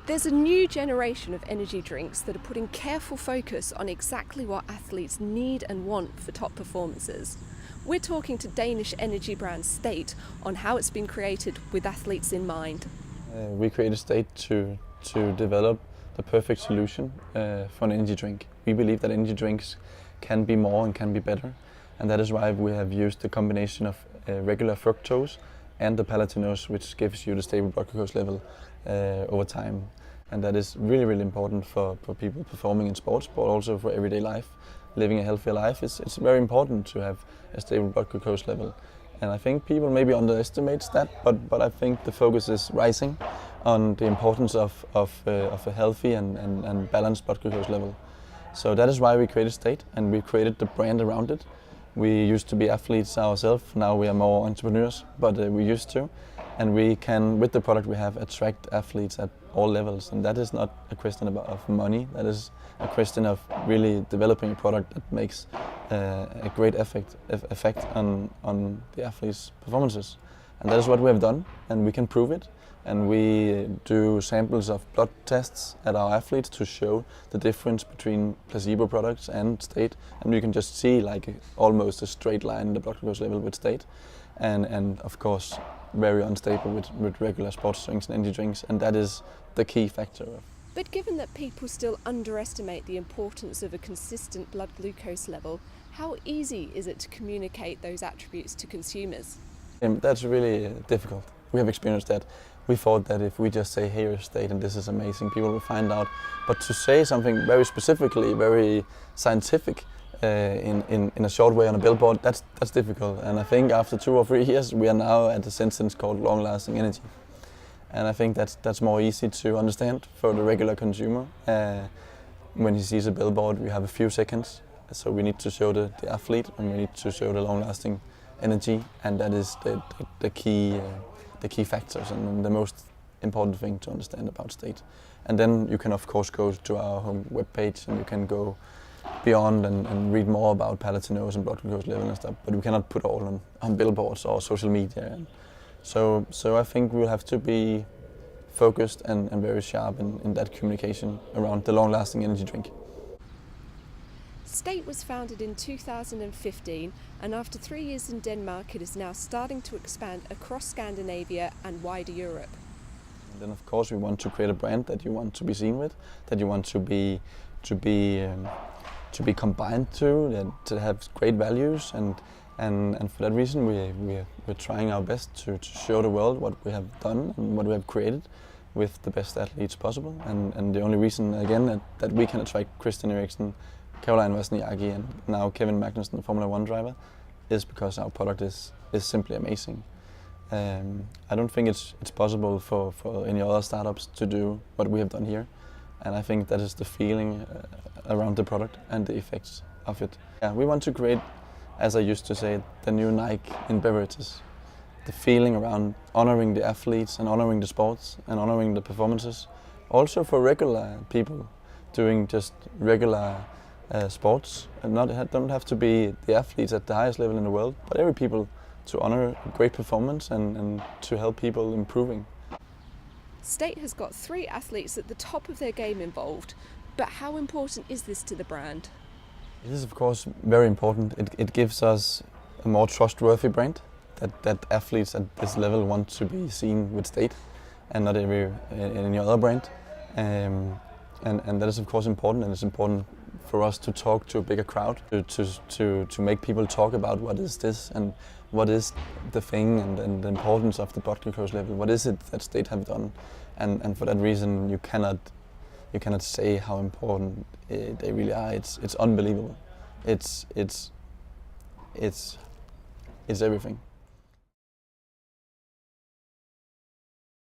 There's a new generation of energy drinks that are putting careful focus on exactly what athletes need and want for top performances. We're talking to Danish energy brand State on how it's been created with athletes in mind. We created State to develop the perfect solution for an energy drink. We believe that energy drinks can be more and can be better, and that is why we have used the combination of regular fructose and the palatinose, which gives you the stable blood glucose level over time. And that is really, really important for people performing in sports, but also for everyday life. Living a healthier life, it's very important to have a stable blood glucose level. And I think people maybe underestimate that, but I think the focus is rising on the importance of a healthy and balanced blood glucose level. So that is why we created State, and we created the brand around it. We used to be athletes ourselves, now we are more entrepreneurs, but we used to. And we can, with the product we have, attract athletes at all levels. And that is not a question of money, that is a question of really developing a product that makes a great effect on the athletes' performances. And that is what we have done, and we can prove it. And we do samples of blood tests at our athletes to show the difference between placebo products and State. And you can just see like almost a straight line in the blood glucose level with State. And of course, very unstable with regular sports drinks and energy drinks, and that is the key factor. But given that people still underestimate the importance of a consistent blood glucose level, how easy is it to communicate those attributes to consumers? That's really difficult. We have experienced that. We thought that if we just say, here is State and this is amazing, people will find out. But to say something very specifically, very scientific, in a short way on a billboard, that's difficult. And I think after 2 or 3 years we are now at a sentence called long-lasting energy. And I think that's more easy to understand for the regular consumer. When he sees a billboard, we have a few seconds, so we need to show the athlete and we need to show the long-lasting energy, and that is the key factors and the most important thing to understand about State. And then you can of course go to our home webpage and you can go beyond and read more about palatinose and blood glucose level and stuff, but we cannot put all on billboards or social media. And so I think we'll have to be focused and very sharp in that communication around the long-lasting energy drink. State was founded in 2015, and after 3 years in Denmark, it is now starting to expand across Scandinavia and wider Europe. And then of course we want to create a brand that you want to be seen with, that you want to be combined to have great values, and for that reason we're trying our best to show the world what we have done and what we have created with the best athletes possible. And the only reason again that we can attract Christian Eriksen, Caroline Wozniacki and now Kevin Magnussen, the Formula 1 driver, is because our product is simply amazing. I don't think it's possible for any other startups to do what we have done here, and I think that is the feeling around the product and the effects of it. Yeah, we want to create, as I used to say, the new Nike in beverages. The feeling around honoring the athletes and honoring the sports and honoring the performances. Also for regular people doing just regular sports, and don't have to be the athletes at the highest level in the world, but every people to honor great performance and to help people improving. State has got 3 athletes at the top of their game involved, but how important is this to the brand? It is of course very important. It gives us a more trustworthy brand, that athletes at this level want to be seen with State and not any other brand. And that is of course important, and it's important for us to talk to a bigger crowd, to make people talk about what is this and what is the thing and the importance of the blood glucose level. What is it that State have done? And for that reason you cannot say how important they really are. It's unbelievable. It's everything.